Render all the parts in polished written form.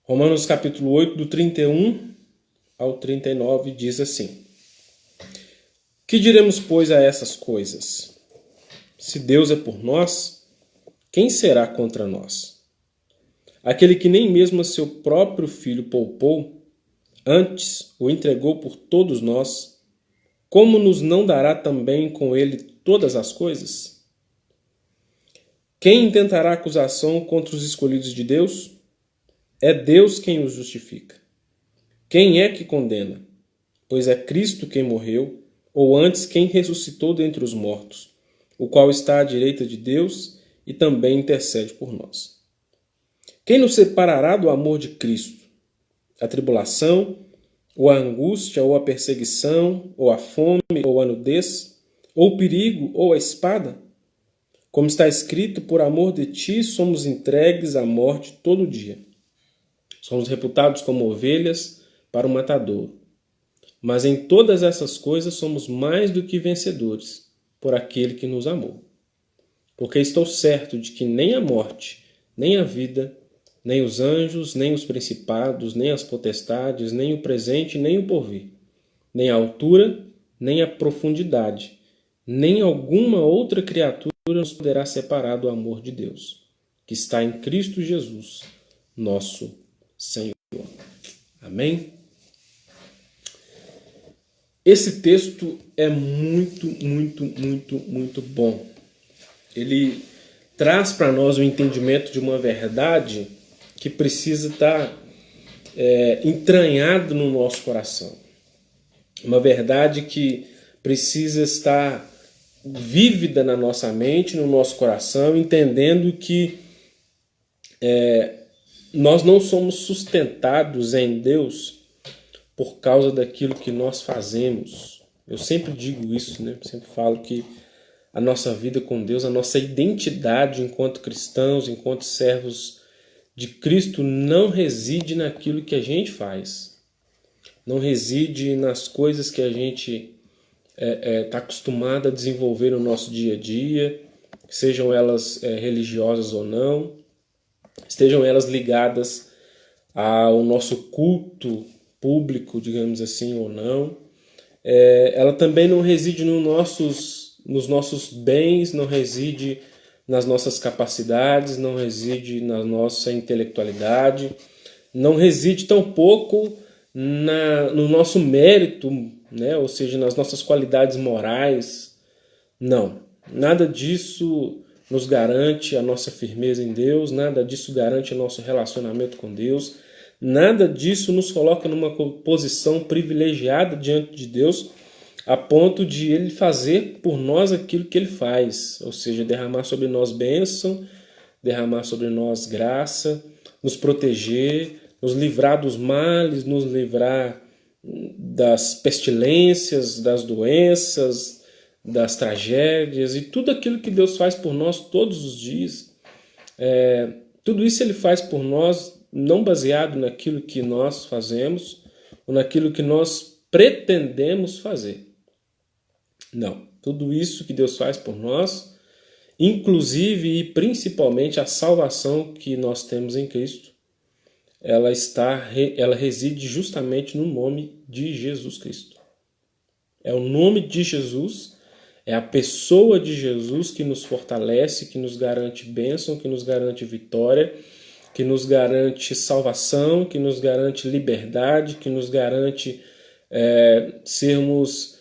Romanos capítulo 8, do 31 ao 39, diz assim: Que diremos, pois, a essas coisas? Se Deus é por nós, quem será contra nós? Aquele que nem mesmo a seu próprio filho poupou, antes o entregou por todos nós, como nos não dará também com ele todas as coisas? Quem intentará acusação contra os escolhidos de Deus? É Deus quem os justifica. Quem é que condena? Pois é Cristo quem morreu, ou antes quem ressuscitou dentre os mortos, o qual está à direita de Deus e também intercede por nós. Quem nos separará do amor de Cristo? A tribulação, ou a angústia, ou a perseguição, ou a fome, ou a nudez, ou o perigo, ou a espada? Como está escrito, por amor de ti somos entregues à morte todo dia. Somos reputados como ovelhas para o matadouro. Mas em todas essas coisas somos mais do que vencedores, por aquele que nos amou. Porque estou certo de que nem a morte, nem a vida, nem os anjos, nem os principados, nem as potestades, nem o presente, nem o porvir, nem a altura, nem a profundidade, nem alguma outra criatura nos poderá separar do amor de Deus, que está em Cristo Jesus, nosso Senhor. Amém? Esse texto é muito bom. Ele traz para nós o entendimento de uma verdade que precisa estar entranhado no nosso coração. Uma verdade que precisa estar vívida na nossa mente, no nosso coração, entendendo que nós não somos sustentados em Deus por causa daquilo que nós fazemos. Eu sempre digo isso, né? Eu sempre falo que a nossa vida com Deus, a nossa identidade enquanto cristãos, enquanto servos de Cristo, não reside naquilo que a gente faz. Não reside nas coisas que a gente está acostumado a desenvolver no nosso dia a dia, sejam elas religiosas ou não, estejam elas ligadas ao nosso culto público, digamos assim, ou não. Ela também não reside nos nossos bens, não reside nas nossas capacidades, não reside na nossa intelectualidade, não reside tampouco no nosso mérito, né? Ou seja, nas nossas qualidades morais. Não, nada disso nos garante a nossa firmeza em Deus, nada disso garante o nosso relacionamento com Deus, nada disso nos coloca numa posição privilegiada diante de Deus, a ponto de Ele fazer por nós aquilo que Ele faz, ou seja, derramar sobre nós bênção, derramar sobre nós graça, nos proteger, nos livrar dos males, nos livrar das pestilências, das doenças, das tragédias e tudo aquilo que Deus faz por nós todos os dias. Tudo isso Ele faz por nós não baseado naquilo que nós fazemos ou naquilo que nós pretendemos fazer. Não, tudo isso que Deus faz por nós, inclusive e principalmente a salvação que nós temos em Cristo, ela reside justamente no nome de Jesus Cristo. É o nome de Jesus, é a pessoa de Jesus que nos fortalece, que nos garante bênção, que nos garante vitória, que nos garante salvação, que nos garante liberdade, que nos garante sermos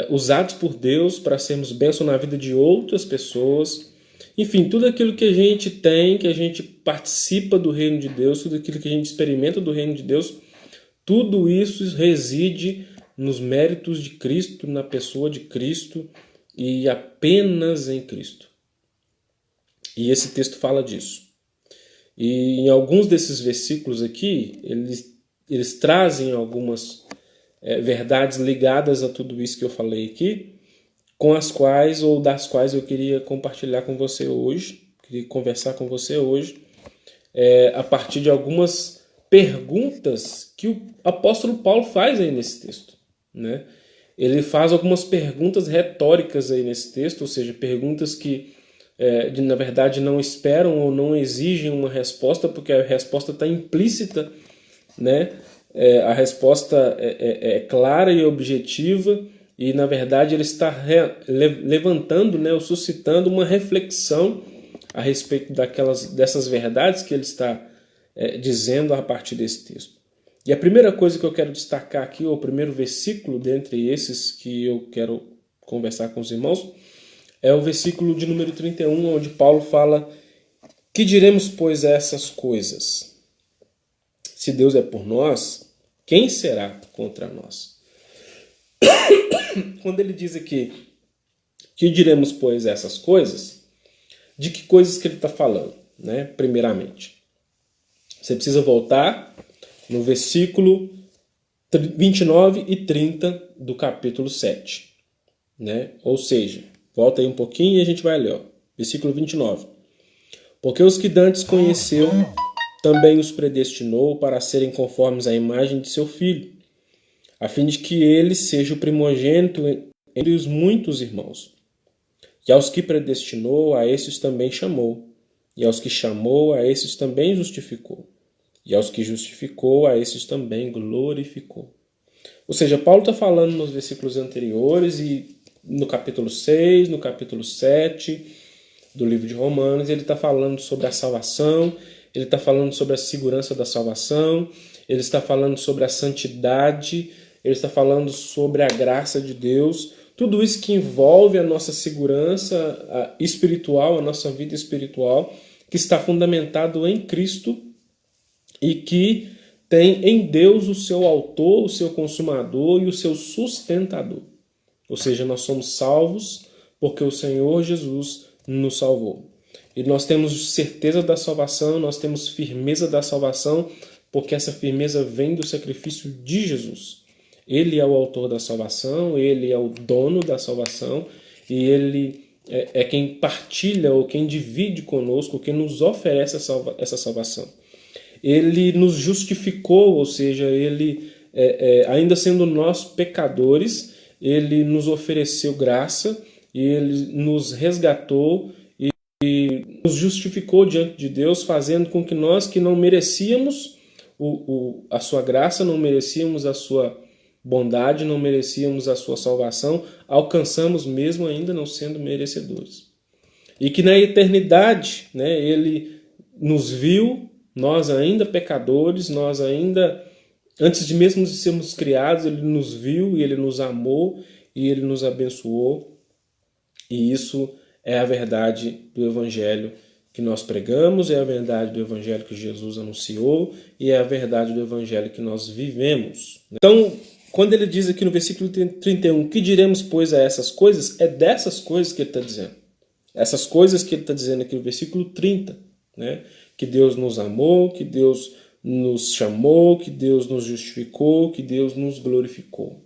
usados por Deus para sermos bênção na vida de outras pessoas. Enfim, tudo aquilo que a gente tem, que a gente participa do reino de Deus, tudo aquilo que a gente experimenta do reino de Deus, tudo isso reside nos méritos de Cristo, na pessoa de Cristo e apenas em Cristo. E esse texto fala disso. E em alguns desses versículos aqui, eles trazem algumas verdades ligadas a tudo isso que eu falei aqui, com as quais ou das quais eu queria compartilhar com você hoje, queria conversar com você hoje, a partir de algumas perguntas que o apóstolo Paulo faz aí nesse texto, né? Ele faz algumas perguntas retóricas aí nesse texto, ou seja, perguntas que na verdade, não esperam ou não exigem uma resposta, porque a resposta está implícita, né? A resposta é clara e objetiva, e, na verdade, ele está levantando, né, ou suscitando uma reflexão a respeito dessas verdades que ele está dizendo a partir desse texto. E a primeira coisa que eu quero destacar aqui, ou o primeiro versículo dentre esses que eu quero conversar com os irmãos, é o versículo de número 31, onde Paulo fala: que diremos, pois, a essas coisas? Se Deus é por nós, quem será contra nós? Quando ele diz aqui, que diremos, pois, essas coisas, de que coisas que ele está falando, né? Primeiramente, você precisa voltar no versículo 29 e 30 do capítulo 7. Né? Ou seja, volta aí um pouquinho e a gente vai ler. Ó. Versículo 29. Porque os que dantes conheceu, também os predestinou para serem conformes à imagem de seu Filho, a fim de que ele seja o primogênito entre os muitos irmãos. E aos que predestinou, a esses também chamou. E aos que chamou, a esses também justificou. E aos que justificou, a esses também glorificou. Ou seja, Paulo está falando nos versículos anteriores e no capítulo 6, no capítulo 7 do livro de Romanos, ele está falando sobre a salvação, ele está falando sobre a segurança da salvação, ele está falando sobre a santidade, ele está falando sobre a graça de Deus, tudo isso que envolve a nossa segurança espiritual, a nossa vida espiritual, que está fundamentado em Cristo e que tem em Deus o seu autor, o seu consumador e o seu sustentador. Ou seja, nós somos salvos porque o Senhor Jesus nos salvou. E nós temos certeza da salvação, nós temos firmeza da salvação, porque essa firmeza vem do sacrifício de Jesus. Ele é o autor da salvação, ele é o dono da salvação, e ele é quem partilha ou quem divide conosco, quem nos oferece essa salvação. Ele nos justificou, ou seja, ele, ainda sendo nós pecadores, ele nos ofereceu graça, e ele nos resgatou e nos justificou diante de Deus, fazendo com que nós que não merecíamos a sua graça, não merecíamos a sua bondade, não merecíamos a sua salvação, alcançamos mesmo ainda não sendo merecedores. E que na eternidade, né, ele nos viu, nós ainda pecadores, nós ainda, antes de mesmo de sermos criados, ele nos viu e ele nos amou e ele nos abençoou. E isso é a verdade do Evangelho que nós pregamos, é a verdade do Evangelho que Jesus anunciou e é a verdade do Evangelho que nós vivemos. Então, quando ele diz aqui no versículo 31, que diremos, pois, a essas coisas, é dessas coisas que ele está dizendo. Essas coisas que ele está dizendo aqui no versículo 30, né? Que Deus nos amou, que Deus nos chamou, que Deus nos justificou, que Deus nos glorificou.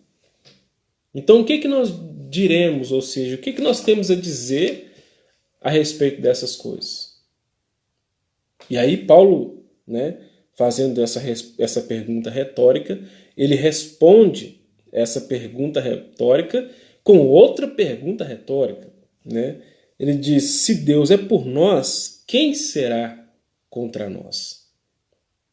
Então, o que nós diremos, ou seja, o que nós temos a dizer a respeito dessas coisas? E aí Paulo, né, fazendo essa pergunta retórica, ele responde essa pergunta retórica com outra pergunta retórica, né? Ele diz: se Deus é por nós, quem será contra nós?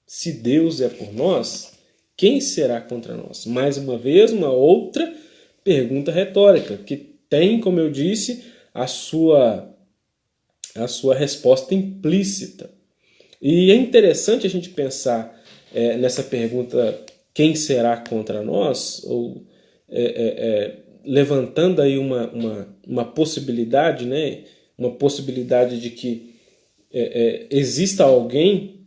Se Deus é por nós, quem será contra nós? Mais uma vez, uma outra pergunta retórica, que tem, como eu disse, a sua resposta implícita. E é interessante a gente pensar nessa pergunta, quem será contra nós? Ou levantando aí uma possibilidade, né? Uma possibilidade de que exista alguém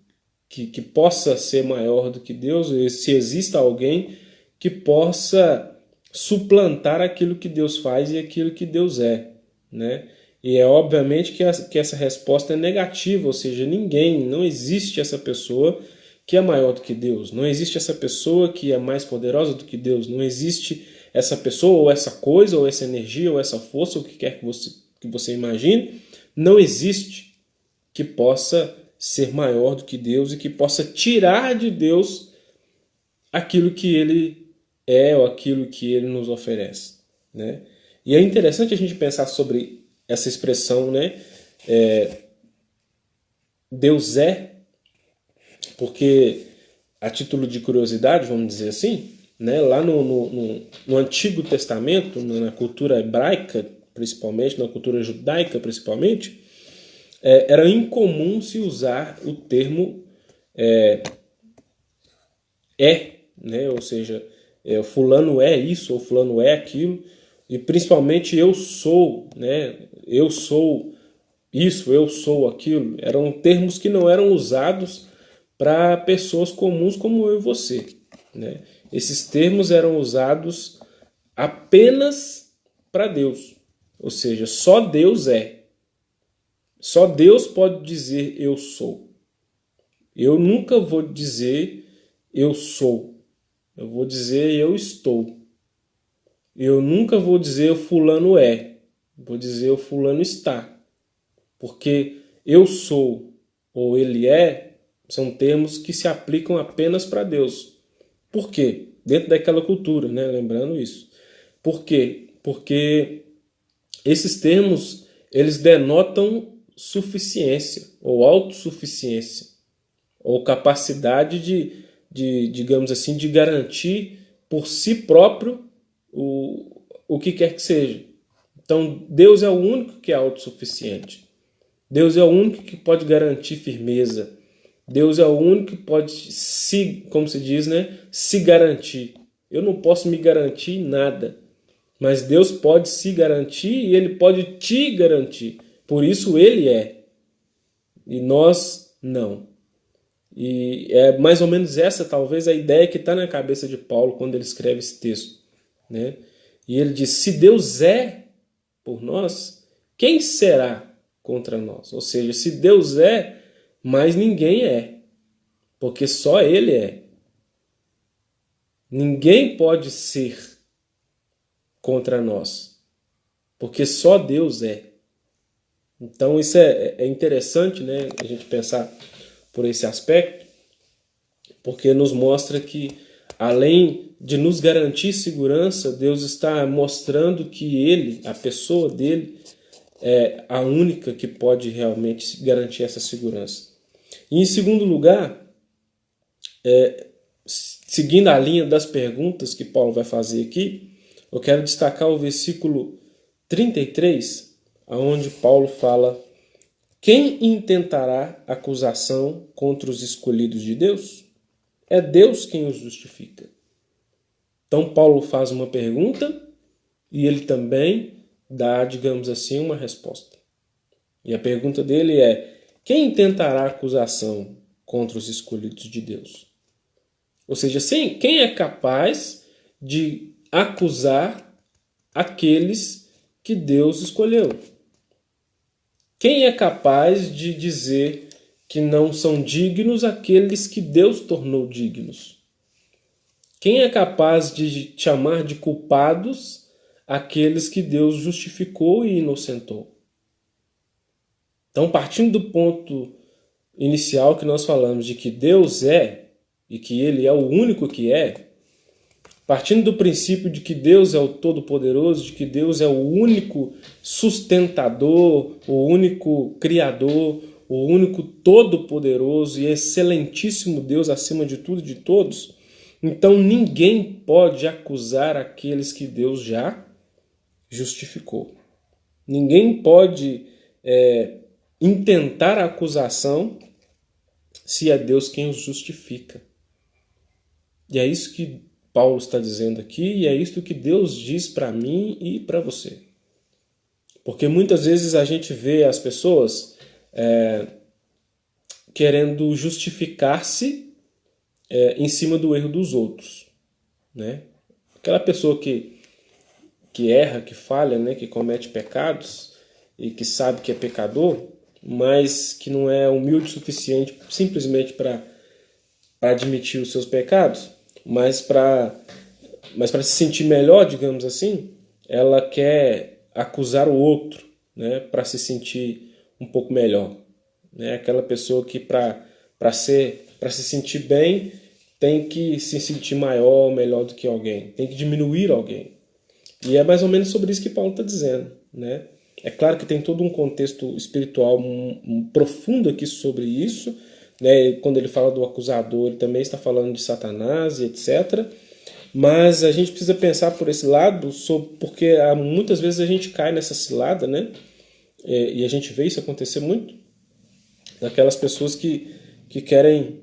que possa ser maior do que Deus, e se exista alguém que possa suplantar aquilo que Deus faz e aquilo que Deus é, né? E é obviamente que essa resposta é negativa, ou seja, não existe essa pessoa que é maior do que Deus, não existe essa pessoa que é mais poderosa do que Deus, não existe essa pessoa ou essa coisa ou essa energia ou essa força, ou o que quer que você imagine, não existe que possa ser maior do que Deus e que possa tirar de Deus aquilo que Ele é ou aquilo que Ele nos oferece, né? E é interessante a gente pensar sobre essa expressão, né? Deus é, porque a título de curiosidade, vamos dizer assim, né, lá no Antigo Testamento, na cultura hebraica, principalmente, na cultura judaica, principalmente, era incomum se usar o termo né, ou seja, fulano é isso ou fulano é aquilo, e principalmente eu sou, né, eu sou isso, eu sou aquilo, eram termos que não eram usados para pessoas comuns como eu e você, né? Esses termos eram usados apenas para Deus, ou seja, só Deus é. Só Deus pode dizer eu sou. Eu nunca vou dizer eu sou. Eu vou dizer eu estou. Eu nunca vou dizer o fulano é. Vou dizer o fulano está. Porque eu sou ou ele é são termos que se aplicam apenas para Deus. Por quê? Dentro daquela cultura, né? Lembrando isso. Por quê? Porque esses termos eles denotam suficiência ou autossuficiência ou capacidade digamos assim, de garantir por si próprio o que quer que seja. Então, Deus é o único que é autossuficiente. Deus é o único que pode garantir firmeza. Deus é o único que pode se, como se diz, né, se garantir. Eu não posso me garantir em nada, mas Deus pode se garantir e Ele pode te garantir. Por isso Ele é, e nós não. E é mais ou menos essa, talvez, a ideia que está na cabeça de Paulo quando ele escreve esse texto, né? E ele diz, se Deus é por nós, quem será contra nós? Ou seja, se Deus é, mais ninguém é, porque só Ele é. Ninguém pode ser contra nós, porque só Deus é. Então isso é interessante, né, a gente pensar por esse aspecto, porque nos mostra que, além de nos garantir segurança, Deus está mostrando que Ele, a pessoa dele, é a única que pode realmente garantir essa segurança. E em segundo lugar, seguindo a linha das perguntas que Paulo vai fazer aqui, eu quero destacar o versículo 33, onde Paulo fala: quem intentará acusação contra os escolhidos de Deus? É Deus quem os justifica. Então Paulo faz uma pergunta e ele também dá, digamos assim, uma resposta. E a pergunta dele é: quem intentará acusação contra os escolhidos de Deus? Ou seja, quem é capaz de acusar aqueles que Deus escolheu? Quem é capaz de dizer que não são dignos aqueles que Deus tornou dignos? Quem é capaz de chamar de culpados aqueles que Deus justificou e inocentou? Então, partindo do ponto inicial que nós falamos de que Deus é e que Ele é o único que é, partindo do princípio de que Deus é o Todo-Poderoso, de que Deus é o único sustentador, o único Criador, o único Todo-Poderoso e excelentíssimo Deus acima de tudo e de todos, então ninguém pode acusar aqueles que Deus já justificou. Ninguém pode intentar a acusação se é Deus quem os justifica. E é isso que Paulo está dizendo aqui, e é isso que Deus diz para mim e para você. Porque muitas vezes a gente vê as pessoas querendo justificar-se em cima do erro dos outros, né? Aquela pessoa que erra, que falha, né? Que comete pecados e que sabe que é pecador, mas que não é humilde o suficiente simplesmente para admitir os seus pecados, mas para se sentir melhor, digamos assim, ela quer acusar o outro, né, para se sentir um pouco melhor. Né? Aquela pessoa que para se sentir bem tem que se sentir maior, melhor do que alguém, tem que diminuir alguém. E é mais ou menos sobre isso que Paulo está dizendo. Né? É claro que tem todo um contexto espiritual profundo aqui sobre isso, né? Quando ele fala do acusador, ele também está falando de Satanás e etc. Mas a gente precisa pensar por esse lado, porque muitas vezes a gente cai nessa cilada, né? E a gente vê isso acontecer muito, daquelas pessoas que querem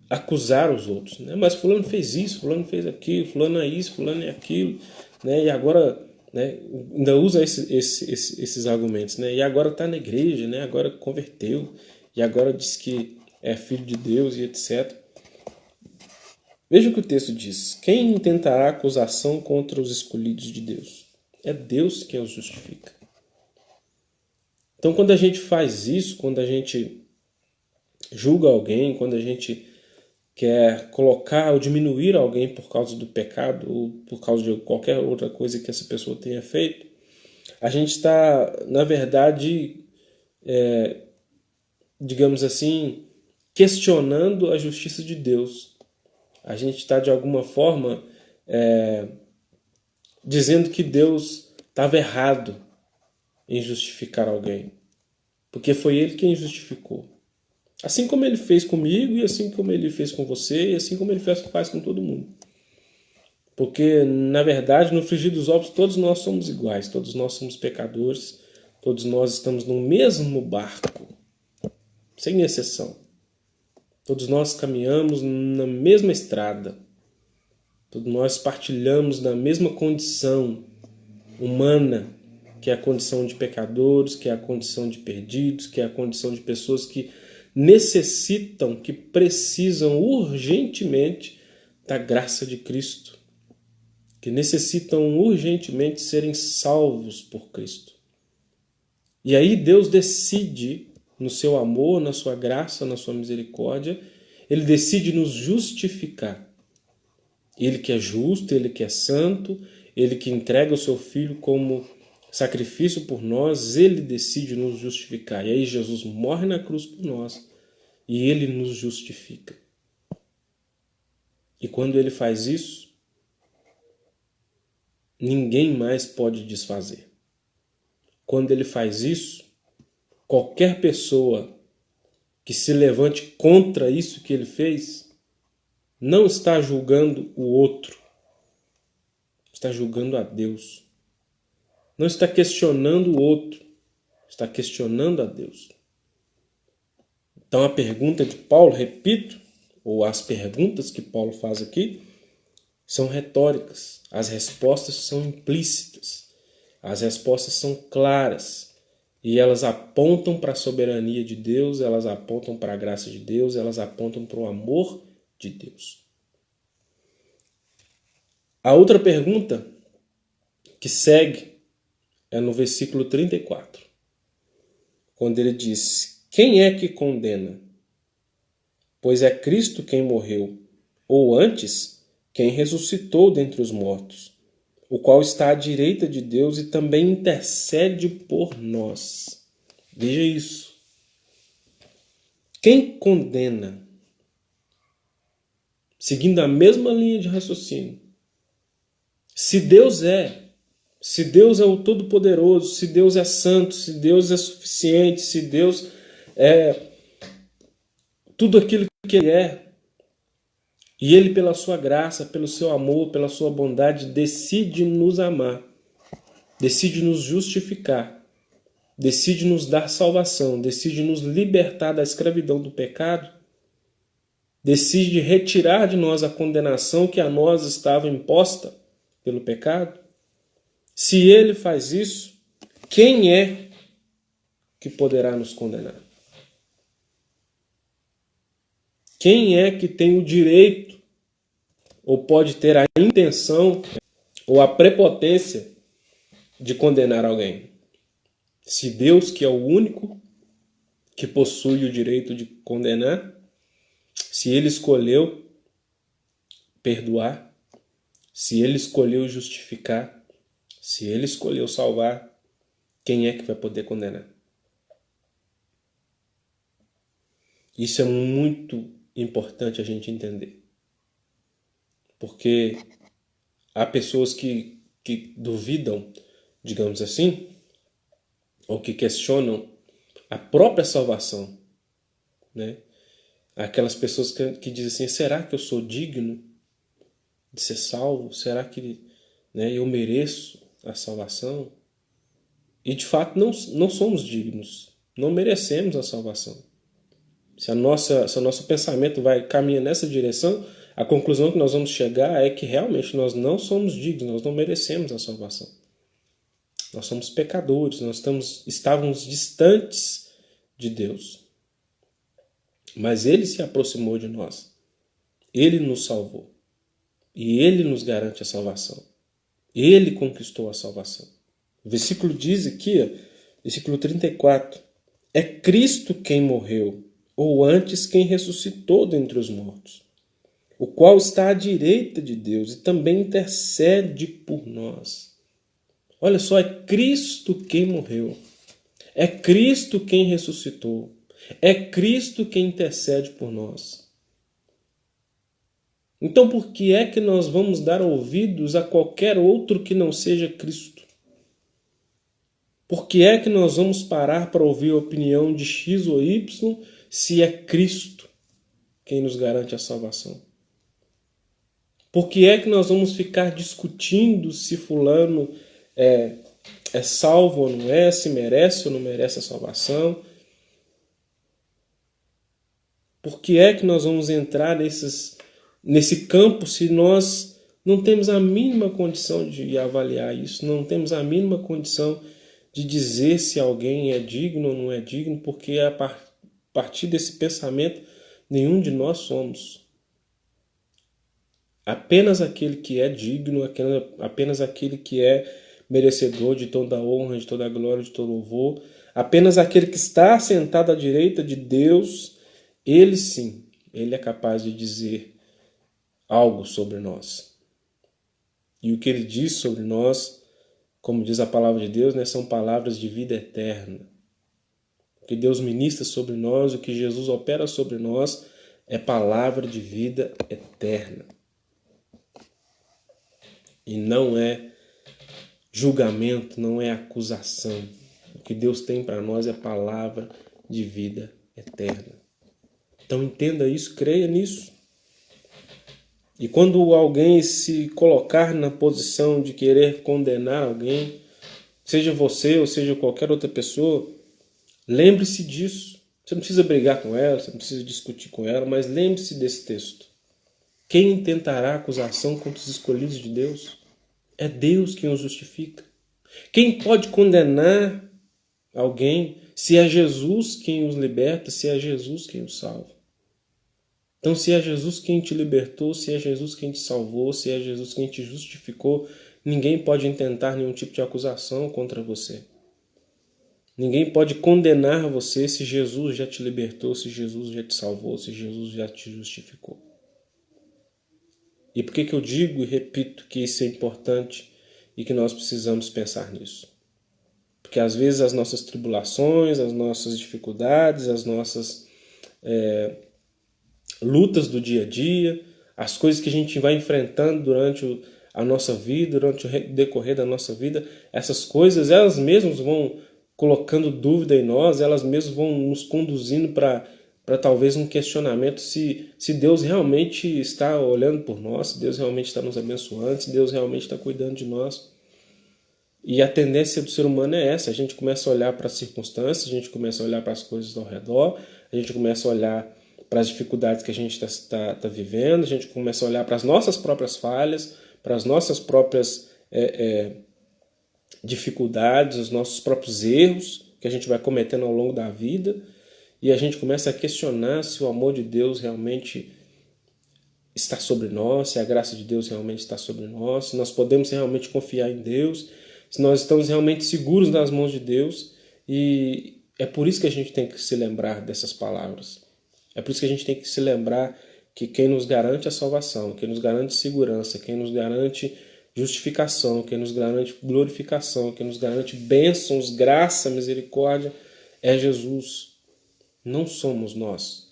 acusar os outros, né? Mas fulano fez isso, fulano fez aquilo, fulano é isso, fulano é aquilo, né? E agora, né, ainda usa esses argumentos, né? E agora está na igreja, né? Agora converteu, e agora diz que é filho de Deus e etc. Veja o que o texto diz. Quem intentará acusação contra os escolhidos de Deus? É Deus quem os justifica. Então, quando a gente faz isso, quando a gente julga alguém, quando a gente quer colocar ou diminuir alguém por causa do pecado ou por causa de qualquer outra coisa que essa pessoa tenha feito, a gente está, na verdade, digamos assim, questionando a justiça de Deus. A gente está, de alguma forma, dizendo que Deus estava errado em justificar alguém, porque foi Ele quem justificou. Assim como Ele fez comigo, e assim como Ele fez com você, e assim como Ele faz com todo mundo. Porque, na verdade, no frigir dos ovos, todos nós somos iguais, todos nós somos pecadores, todos nós estamos no mesmo barco, sem exceção. Todos nós caminhamos na mesma estrada, todos nós partilhamos da mesma condição humana, que é a condição de pecadores, que é a condição de perdidos, que é a condição de pessoas que necessitam, que precisam urgentemente da graça de Cristo, que necessitam urgentemente serem salvos por Cristo. E aí Deus decide, no seu amor, na sua graça, na sua misericórdia, Ele decide nos justificar. Ele que é justo, Ele que é santo, Ele que entrega o seu Filho como sacrifício por nós, Ele decide nos justificar. E aí Jesus morre na cruz por nós e Ele nos justifica. E quando Ele faz isso, ninguém mais pode desfazer. Quando Ele faz isso, qualquer pessoa que se levante contra isso que Ele fez, não está julgando o outro, está julgando a Deus. Não está questionando o outro, está questionando a Deus. Então a pergunta de Paulo, repito, ou as perguntas que Paulo faz aqui, são retóricas. As respostas são implícitas. As respostas são claras. E elas apontam para a soberania de Deus, elas apontam para a graça de Deus, elas apontam para o amor de Deus. A outra pergunta que segue é no versículo 34, quando ele diz: quem é que condena? Pois é Cristo quem morreu, ou antes, quem ressuscitou dentre os mortos, o qual está à direita de Deus e também intercede por nós. Veja isso. Quem condena? Seguindo a mesma linha de raciocínio. Se Deus é o Todo-Poderoso, se Deus é santo, se Deus é suficiente, se Deus é tudo aquilo que Ele é, e Ele, pela sua graça, pelo seu amor, pela sua bondade, decide nos amar, decide nos justificar, decide nos dar salvação, decide nos libertar da escravidão do pecado, decide retirar de nós a condenação que a nós estava imposta pelo pecado. Se Ele faz isso, quem é que poderá nos condenar? Quem é que tem o direito, ou pode ter a intenção, ou a prepotência de condenar alguém? Se Deus, que é o único que possui o direito de condenar, se Ele escolheu perdoar, se Ele escolheu justificar, se Ele escolheu salvar, quem é que vai poder condenar? Isso é muito importante a gente entender. Porque há pessoas que duvidam, digamos assim, ou que questionam a própria salvação, né? Aquelas pessoas que dizem assim, será que eu sou digno de ser salvo? Será que, né, eu mereço a salvação? E de fato não somos dignos, não merecemos a salvação. Se o nosso pensamento vai caminhar nessa direção, a conclusão que nós vamos chegar é que realmente nós não somos dignos, nós não merecemos a salvação. Nós somos pecadores, estávamos distantes de Deus. Mas Ele se aproximou de nós. Ele nos salvou. E Ele nos garante a salvação. Ele conquistou a salvação. O versículo diz aqui, versículo 34, é Cristo quem morreu, ou antes quem ressuscitou dentre os mortos, o qual está à direita de Deus e também intercede por nós. Olha só, é Cristo quem morreu, é Cristo quem ressuscitou, é Cristo quem intercede por nós. Então por que é que nós vamos dar ouvidos a qualquer outro que não seja Cristo? Por que é que nós vamos parar para ouvir a opinião de X ou Y se é Cristo quem nos garante a salvação? Por que é que nós vamos ficar discutindo se fulano é salvo ou não é, se merece ou não merece a salvação? Por que é que nós vamos entrar nesse campo se nós não temos a mínima condição de avaliar isso, não temos a mínima condição de dizer se alguém é digno ou não é digno, porque a partir desse pensamento nenhum de nós somos. Apenas aquele que é digno, apenas aquele que é merecedor de toda a honra, de toda a glória, de todo o louvor, apenas aquele que está sentado à direita de Deus, ele sim, ele é capaz de dizer algo sobre nós. E o que ele diz sobre nós, como diz a palavra de Deus, né, são palavras de vida eterna. O que Deus ministra sobre nós, o que Jesus opera sobre nós, é palavra de vida eterna. E não é julgamento, não é acusação. O que Deus tem para nós é palavra de vida eterna. Então entenda isso, creia nisso. E quando alguém se colocar na posição de querer condenar alguém, seja você ou seja qualquer outra pessoa, lembre-se disso. Você não precisa brigar com ela, você não precisa discutir com ela, mas lembre-se desse texto. Quem intentará acusação contra os escolhidos de Deus? É Deus quem os justifica. Quem pode condenar alguém se é Jesus quem os liberta, se é Jesus quem os salva? Então, se é Jesus quem te libertou, se é Jesus quem te salvou, se é Jesus quem te justificou, ninguém pode intentar nenhum tipo de acusação contra você. Ninguém pode condenar você se Jesus já te libertou, se Jesus já te salvou, se Jesus já te justificou. E por que eu digo e repito que isso é importante e que nós precisamos pensar nisso? Porque às vezes as nossas tribulações, as nossas dificuldades, as nossas lutas do dia a dia, as coisas que a gente vai enfrentando durante a nossa vida, durante o decorrer da nossa vida, essas coisas, elas mesmas vão colocando dúvida em nós, elas mesmas vão nos conduzindo para talvez um questionamento se Deus realmente está olhando por nós, se Deus realmente está nos abençoando, se Deus realmente está cuidando de nós. E a tendência do ser humano é essa, a gente começa a olhar para as circunstâncias, a gente começa a olhar para as coisas ao redor, a gente começa a olhar para as dificuldades que a gente está vivendo, a gente começa a olhar para as nossas próprias falhas, para as nossas próprias dificuldades, os nossos próprios erros que a gente vai cometendo ao longo da vida, e a gente começa a questionar se o amor de Deus realmente está sobre nós, se a graça de Deus realmente está sobre nós, se nós podemos realmente confiar em Deus, se nós estamos realmente seguros nas mãos de Deus. E é por isso que a gente tem que se lembrar dessas palavras. É por isso que a gente tem que se lembrar que quem nos garante a salvação, quem nos garante segurança, quem nos garante justificação, quem nos garante glorificação, quem nos garante bênçãos, graça, misericórdia, é Jesus. Não somos nós.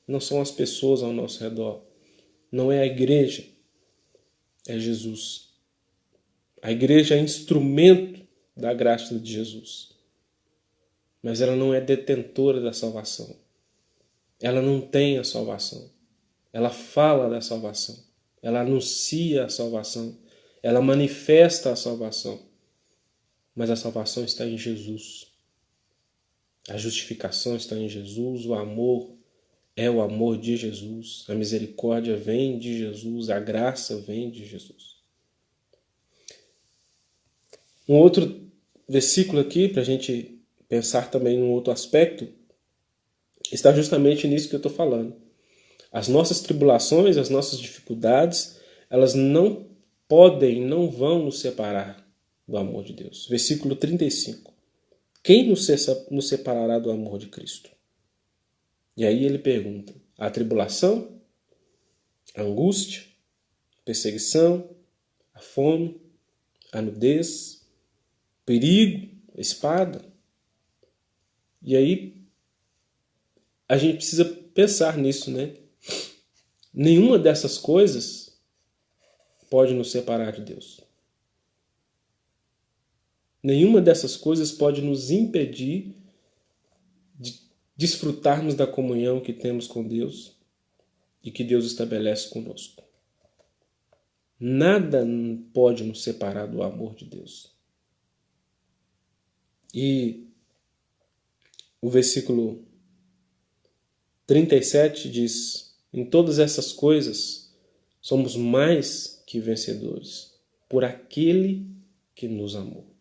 Não são as pessoas ao nosso redor. Não é a igreja. É Jesus. A igreja é instrumento da graça de Jesus. mas ela não é detentora da salvação. Ela não tem a salvação. Ela fala da salvação. Ela anuncia a salvação. Ela manifesta a salvação. Mas a salvação está em Jesus. A justificação está em Jesus. O amor é o amor de Jesus. A misericórdia vem de Jesus. A graça vem de Jesus. Um outro versículo aqui, para a gente pensar também num outro aspecto, está justamente nisso que eu estou falando. As nossas tribulações, as nossas dificuldades, elas não podem, não vão nos separar do amor de Deus. Versículo 35. Quem nos separará do amor de Cristo? E aí ele pergunta, a tribulação, a angústia, a perseguição, a fome, a nudez, perigo, a espada. E aí a gente precisa pensar nisso, né? Nenhuma dessas coisas pode nos separar de Deus. Nenhuma dessas coisas pode nos impedir de desfrutarmos da comunhão que temos com Deus e que Deus estabelece conosco. Nada pode nos separar do amor de Deus. E o versículo 37 diz: em todas essas coisas somos mais que vencedores por aquele que nos amou.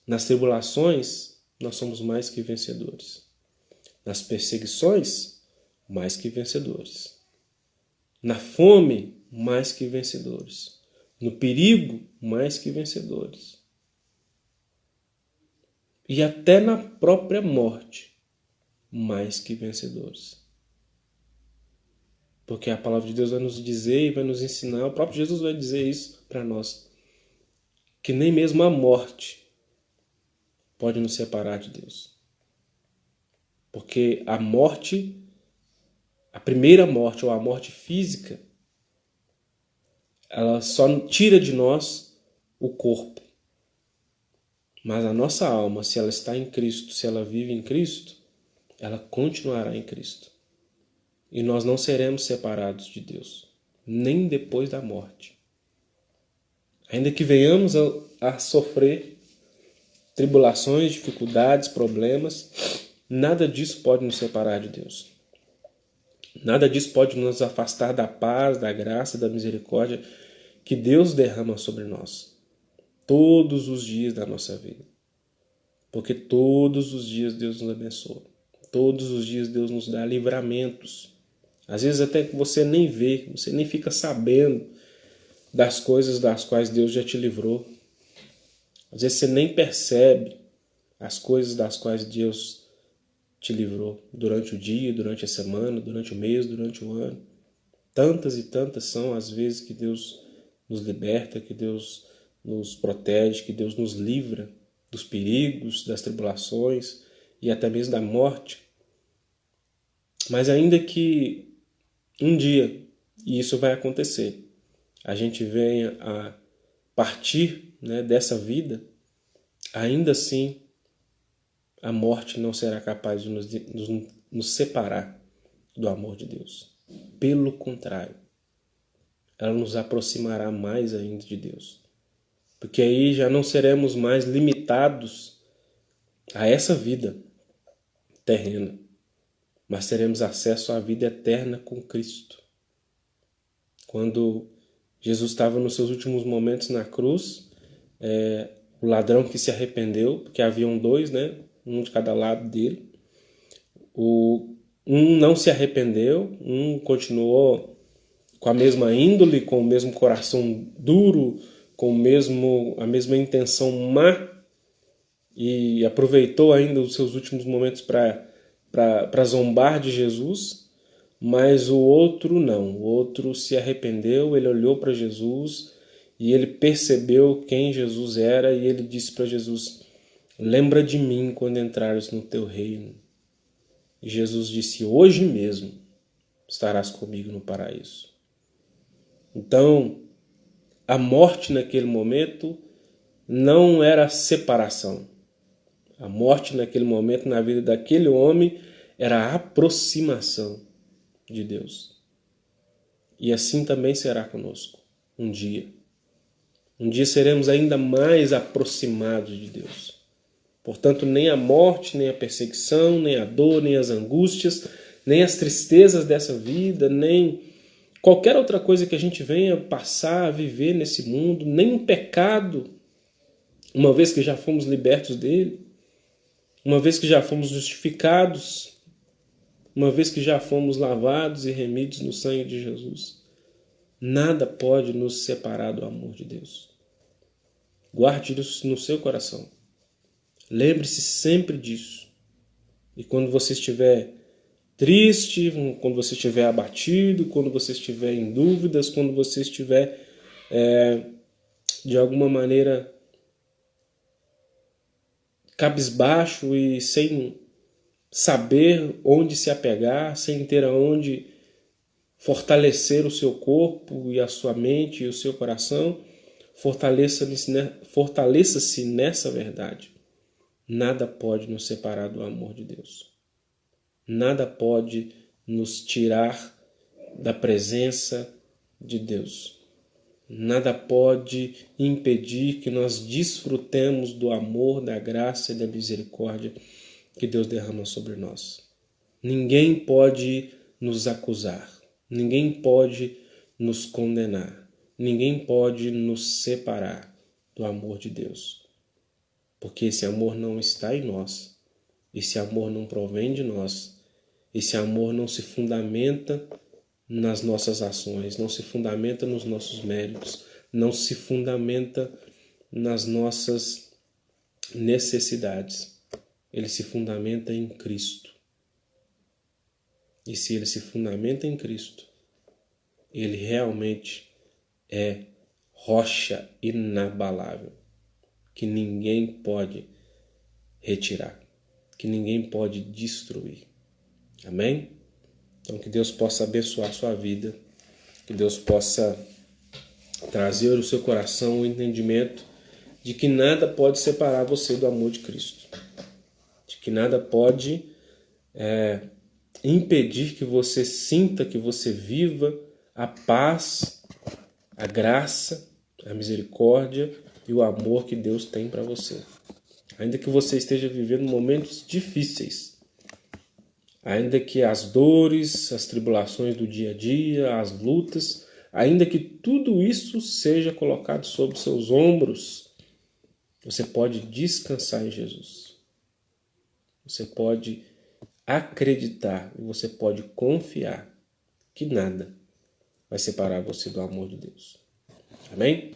Nas tribulações, nós somos mais que vencedores. Nas perseguições, mais que vencedores. Na fome, mais que vencedores. No perigo, mais que vencedores. E até na própria morte, mais que vencedores. Porque a palavra de Deus vai nos dizer e vai nos ensinar, o próprio Jesus vai dizer isso para nós, que nem mesmo a morte pode nos separar de Deus. Porque a morte, a primeira morte, ou a morte física, ela só tira de nós o corpo. Mas a nossa alma, se ela está em Cristo, se ela vive em Cristo, ela continuará em Cristo. E nós não seremos separados de Deus, nem depois da morte. Ainda que venhamos a sofrer tribulações, dificuldades, problemas, nada disso pode nos separar de Deus. Nada disso pode nos afastar da paz, da graça, da misericórdia que Deus derrama sobre nós todos os dias da nossa vida. Porque todos os dias Deus nos abençoa. Todos os dias Deus nos dá livramentos. Às vezes até que você nem vê, você nem fica sabendo das coisas das quais Deus já te livrou. Às vezes você nem percebe as coisas das quais Deus te livrou durante o dia, durante a semana, durante o mês, durante o ano. Tantas e tantas são as vezes que Deus nos liberta, que Deus nos protege, que Deus nos livra dos perigos, das tribulações e até mesmo da morte. Mas ainda que um dia, e isso vai acontecer, a gente venha a partir, né, dessa vida, ainda assim a morte não será capaz de nos separar do amor de Deus. Pelo contrário, ela nos aproximará mais ainda de Deus. Porque aí já não seremos mais limitados a essa vida terrena, mas teremos acesso à vida eterna com Cristo. Quando Jesus estava nos seus últimos momentos na cruz, o ladrão que se arrependeu, porque haviam dois, né? Um de cada lado dele. Um não se arrependeu, um continuou com a mesma índole, com o mesmo coração duro, com a mesma intenção má, e aproveitou ainda os seus últimos momentos para zombar de Jesus, mas o outro não. O outro se arrependeu, ele olhou para Jesus e ele percebeu quem Jesus era e ele disse para Jesus: lembra de mim quando entrares no teu reino. E Jesus disse: hoje mesmo estarás comigo no paraíso. Então, a morte naquele momento não era separação. A morte naquele momento na vida daquele homem era a aproximação de Deus. E assim também será conosco um dia. Um dia seremos ainda mais aproximados de Deus. Portanto, nem a morte, nem a perseguição, nem a dor, nem as angústias, nem as tristezas dessa vida, nem qualquer outra coisa que a gente venha passar a viver nesse mundo, nem o pecado, uma vez que já fomos libertos dele, uma vez que já fomos justificados, uma vez que já fomos lavados e remidos no sangue de Jesus, nada pode nos separar do amor de Deus. Guarde isso no seu coração. Lembre-se sempre disso. E quando você estiver triste, quando você estiver abatido, quando você estiver em dúvidas, quando você estiver de alguma maneira cabisbaixo e sem saber onde se apegar, sem ter aonde fortalecer o seu corpo e a sua mente e o seu coração, fortaleça-se nessa verdade. Nada pode nos separar do amor de Deus. Nada pode nos tirar da presença de Deus. Nada pode impedir que nós desfrutemos do amor, da graça e da misericórdia que Deus derrama sobre nós. Ninguém pode nos acusar. Ninguém pode nos condenar. Ninguém pode nos separar do amor de Deus. Porque esse amor não está em nós. Esse amor não provém de nós. Esse amor não se fundamenta nas nossas ações, não se fundamenta nos nossos méritos, não se fundamenta nas nossas necessidades. Ele se fundamenta em Cristo. E se ele se fundamenta em Cristo, ele realmente é rocha inabalável, que ninguém pode retirar, que ninguém pode destruir. Amém? Então que Deus possa abençoar a sua vida, que Deus possa trazer ao seu coração o entendimento de que nada pode separar você do amor de Cristo, de que nada pode impedir que você sinta, que você viva a paz, a graça, a misericórdia e o amor que Deus tem para você. Ainda que você esteja vivendo momentos difíceis, ainda que as dores, as tribulações do dia a dia, as lutas, ainda que tudo isso seja colocado sobre seus ombros, você pode descansar em Jesus. Você pode acreditar e você pode confiar que nada vai separar você do amor de Deus. Amém?